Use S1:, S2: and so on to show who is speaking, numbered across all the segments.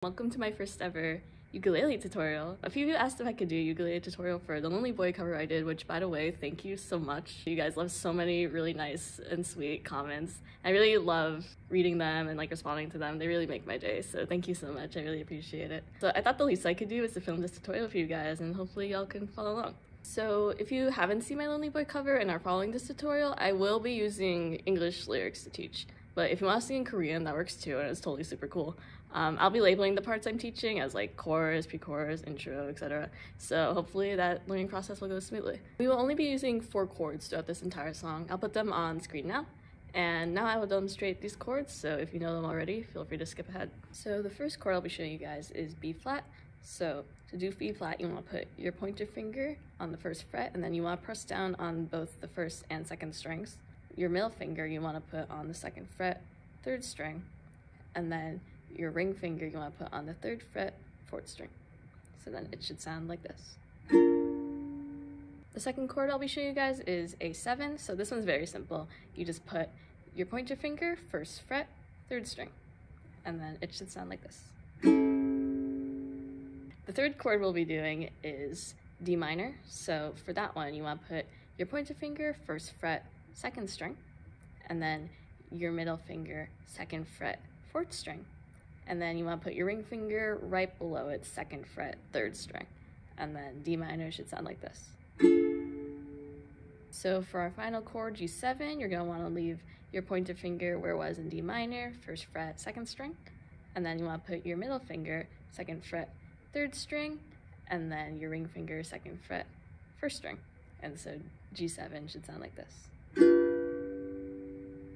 S1: Welcome to my first ever ukulele tutorial. A few of you asked if I could do a ukulele tutorial for the Lonely Boy cover I did, which, by the way, thank you so much. You guys left so many really nice and sweet comments. I really love reading them and responding to them. They really make my day, so thank you so much. I really appreciate it. So I thought the least I could do was to film this tutorial for you guys, and hopefully y'all can follow along. So if you haven't seen my Lonely Boy cover and are following this tutorial, I will be using English lyrics to teach. But if you want to sing in Korean, that works too, and it's totally super cool. I'll be labeling the parts I'm teaching as chorus, pre-chorus, intro, etc. So hopefully that learning process will go smoothly. We will only be using 4 chords throughout this entire song. I'll put them on screen now. And now I will demonstrate these chords, so if you know them already, feel free to skip ahead. So the first chord I'll be showing you guys is B flat. So to do B flat, you want to put your pointer finger on the first fret, and then you want to press down on both the first and second strings. Your middle finger you want to put on the 2nd fret, 3rd string, and then your ring finger you want to put on the 3rd fret, 4th string. So then it should sound like this. The second chord I'll be showing you guys is A7, so this one's very simple. You just put your pointer finger, 1st fret, 3rd string, and then it should sound like this. The third chord we'll be doing is D minor, so for that one you want to put your pointer finger, 1st fret, 2nd string, and then your middle finger, 2nd fret, 4th string, and then you want to put your ring finger right below it, 2nd fret, 3rd string, and then D minor should sound like this. So for our final chord, G7, you're going to want to leave your pointer finger where it was in D minor, 1st fret, 2nd string, and then you want to put your middle finger, 2nd fret, 3rd string, and then your ring finger, 2nd fret, 1st string, and so G7 should sound like this.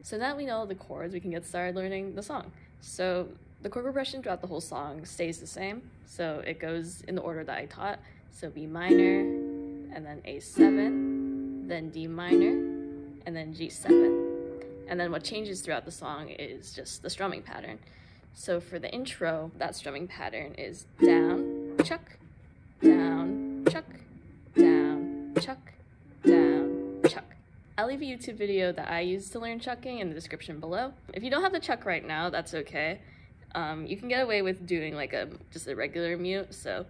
S1: So now that we know the chords, we can get started learning the song. So the chord progression throughout the whole song stays the same. So it goes in the order that I taught. So B minor, and then A7, then D minor, and then G7. And then what changes throughout the song is just the strumming pattern. So for the intro, that strumming pattern is down, chuck, down, chuck, down, chuck, down, chuck. I'll leave a YouTube video that I use to learn chucking in the description below. If you don't have the chuck right now, that's okay. You can get away with doing just a regular mute, so.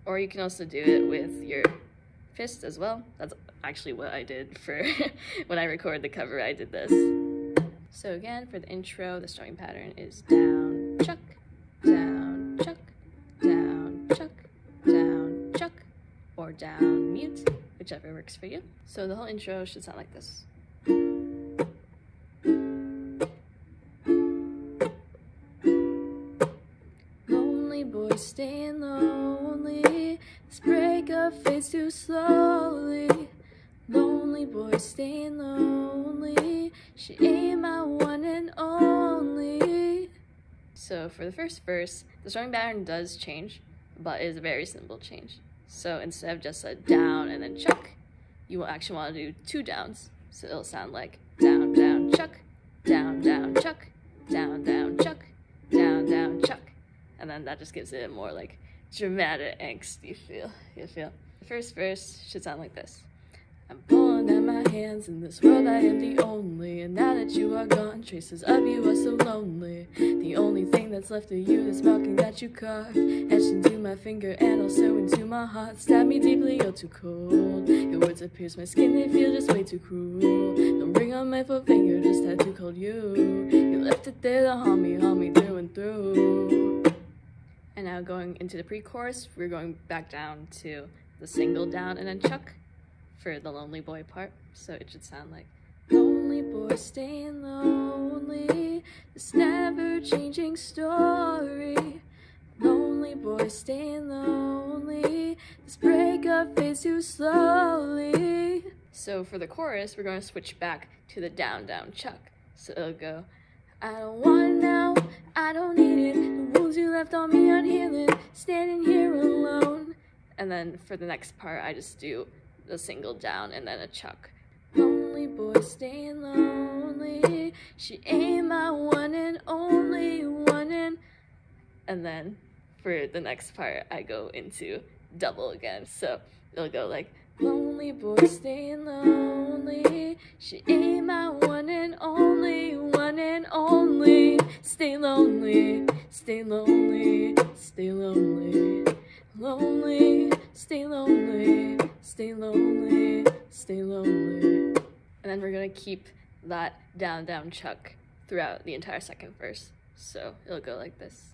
S1: Or you can also do it with your fist as well. That's actually what I did for when I recorded the cover, I did this. So again, for the intro, the strumming pattern is down, chuck, down, chuck, down, chuck, down, chuck, or down, mute, whichever works for you. So the whole intro should sound like this. Lonely boy staying lonely, this breakup fades too slowly. Lonely boy staying lonely, she ain't my one and only. So for the first verse, the strumming pattern does change, but it is a very simple change. So instead of just a down and then chuck, you will actually want to do 2 downs. So it'll sound like down, down, chuck, down, down, chuck, down, down, chuck, down, down, chuck. And then that just gives it a more dramatic angst you feel. The first verse should sound like this. I'm pulling at my hands, in this world I am the only, and now that you are gone, traces of you are so lonely. The only thing that's left of you is marking that you carved, etched into my finger and also into my heart. Stab me deeply, you're too cold. Your words have pierced my skin, they feel just way too cruel. Don't bring on my forefinger, just had to call you. You left it there to haunt me through and through. And now going into the pre-chorus, we're going back down to the single down and then chuck for the lonely boy part. So it should sound like lonely boy staying lonely, this never changing story. Lonely boy staying lonely, this breakup fades too slowly. So for the chorus, we're going to switch back to the down, down, chuck. So it'll go, I don't want it now, I don't need it, the wounds you left on me aren't healing, standing here alone. And then for the next part, I just do a single down and then a chuck. Lonely boy staying lonely, she ain't my one and only one. And then for the next part, I go into double again. So it'll go like Lonely boy staying lonely. She ain't my one and only, one and only. Stay lonely, stay lonely, stay lonely. Lonely, stay lonely, stay lonely, stay lonely. And then we're gonna keep that down, down chuck throughout the entire second verse. So it'll go like this.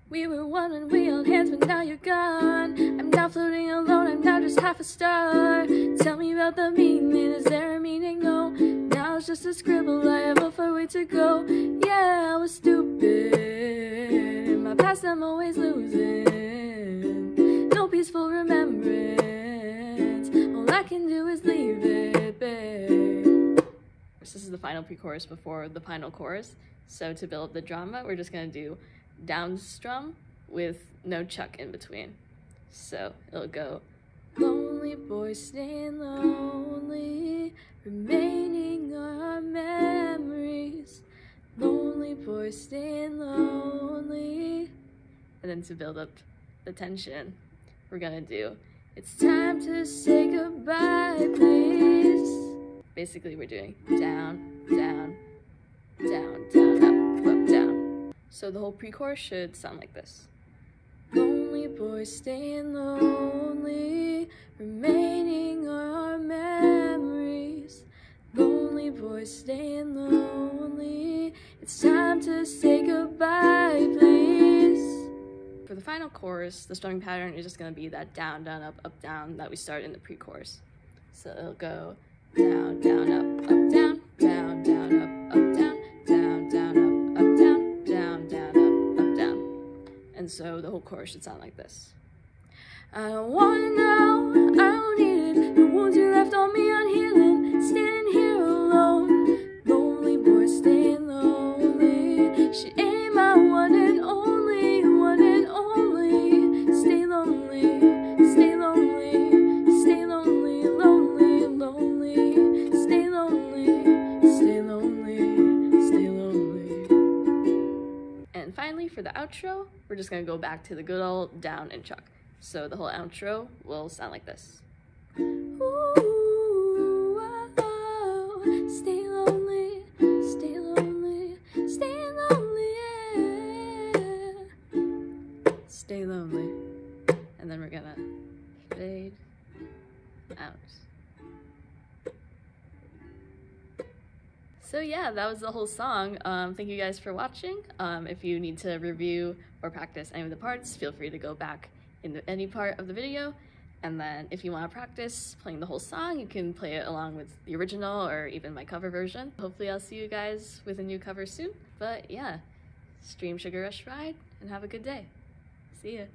S1: We were one and we held hands, but now you're gone. I'm now floating alone, I'm now just half a star. Tell me about the meaning, is there a meaning? No, now it's just a scribble, I have a far way to go. Yeah, I was stupid, in my past I'm always losing. No peaceful remembrance, all I can do is leave it, babe. This is the final pre-chorus before the final chorus. So to build up the drama, we're just gonna do down strum with no chuck in between. So it'll go, lonely boy staying lonely, remaining are memories. Lonely boy staying lonely. And then to build up the tension, we're gonna do, it's time to say goodbye, please. Basically we're doing down, down, down, down, up, down. So the whole pre-chorus should sound like this. Lonely boy staying lonely, remaining are memories. Lonely boy staying lonely, it's time to say goodbye, please. For the final chorus, the strumming pattern is just going to be that down, down, up, down that we started in the pre-chorus. So it'll go down, down, up, down, down, down, up, down, down, down, up, down, down, down, up, down. And so the whole chorus should sound like this. I don't wanna know, I don't need it. The wounds you left on me unhealing, standing here alone. Lonely boy staying lonely. She ain't my one and only, one and only. Stay lonely, stay lonely, stay lonely, lonely, lonely. Stay lonely, stay lonely, stay lonely. And finally, for the outro, we're just gonna go back to the good old down and chuck. So the whole outro will sound like this. Ooh, oh, oh, stay lonely, stay lonely, stay lonely, yeah. Stay lonely. And then we're gonna fade out. So yeah, that was the whole song. Thank you guys for watching. If you need to review or practice any of the parts, feel free to go back in any part of the video. And then if you want to practice playing the whole song, you can play it along with the original or even my cover version. Hopefully I'll see you guys with a new cover soon. But yeah, stream Sugar Rush Ride and have a good day. See ya.